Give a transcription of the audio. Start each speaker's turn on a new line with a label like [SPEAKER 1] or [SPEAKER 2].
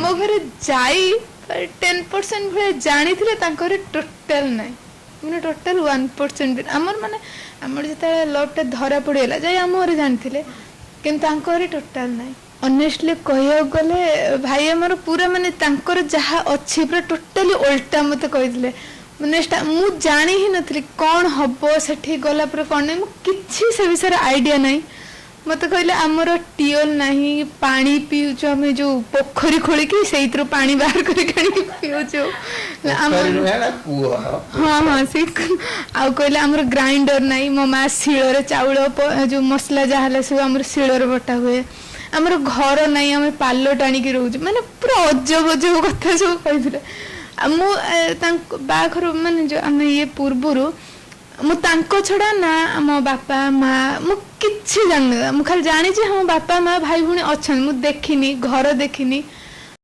[SPEAKER 1] ଆମ ଘରେ ଯାଇ 10% ଭଳିଆ ଜାଣିଥିଲେ ତାଙ୍କ ଘରେ ଟୋଟାଲ ନାହିଁ ମାନେ ଟୋଟାଲ 1% ଆମର ମାନେ ଆମର ଯେତେବେଳେ ଲଭଟା ଧରା ପଡ଼ିଗଲା ଯାଇ ଆମ ଘରେ ଜାଣିଥିଲେ କିନ୍ତୁ ତାଙ୍କ ଘରେ ଟୋଟାଲ ନାହିଁ ଅନେଷ୍ଟଲି କହିବାକୁ ଗଲେ ଭାଇ ଆମର ପୁରା ମାନେ ତାଙ୍କର ଯାହା ଅଛି ପୁରା ଟୋଟାଲି ଓଲଟା ମୋତେ କହିଥିଲେ ମାନେ ମୁଁ ଜାଣି ହିଁ ନଥିଲି କ'ଣ ହବ ସେଠି ଗଲା ପରେ କ'ଣ ନାହିଁ ମୁଁ କିଛି ସେ ବିଷୟରେ ଆଇଡ଼ିଆ ନାହିଁ ମତେ କହିଲେ ଆମର ଟିଓଲ ନାହିଁ ପାଣି ପିଉଛୁ ଆମେ ଯୋଉ ପୋଖରୀ ଖୋଳିକି ସେଇଥିରୁ ପାଣି ବାହାର କରିକି ଆଣିକି ପିଉଛୁ ହଁ ହଁ ସେ ଆଉ କହିଲେ ଆମର ଗ୍ରାଇଣ୍ଡର ନାହିଁ ମୋ ମା ଶିଳରେ ଚାଉଳ ଯୋଉ ମସଲା ଯାହା ହେଲା ସବୁ ଆମର ଶିଳରେ ବଟା ହୁଏ ଆମର ଘର ନାହିଁ ଆମେ ପାଲ ଟାଣିକି ରହୁଛୁ ମାନେ ପୁରା ଅଜବ ଅଜବ କଥା ସବୁ କହିଥିଲେ ଆଉ ମୁଁ ତାଙ୍କ ବାହାଘର ମାନେ ଯୋଉ ଆମେ ଇଏ ପୂର୍ବରୁ ମୁଁ ତାଙ୍କ ଛଡା ନା ଆମ ବାପା ମା ମୁଁ କିଛି ଜାଣିନି ମୁଁ ଖାଲି ଜାଣିଛି ହଁ ବାପା ମା ଭାଇ ଭଉଣୀ ଅଛନ୍ତି ମୁଁ ଦେଖିନି ଘର ଦେଖିନି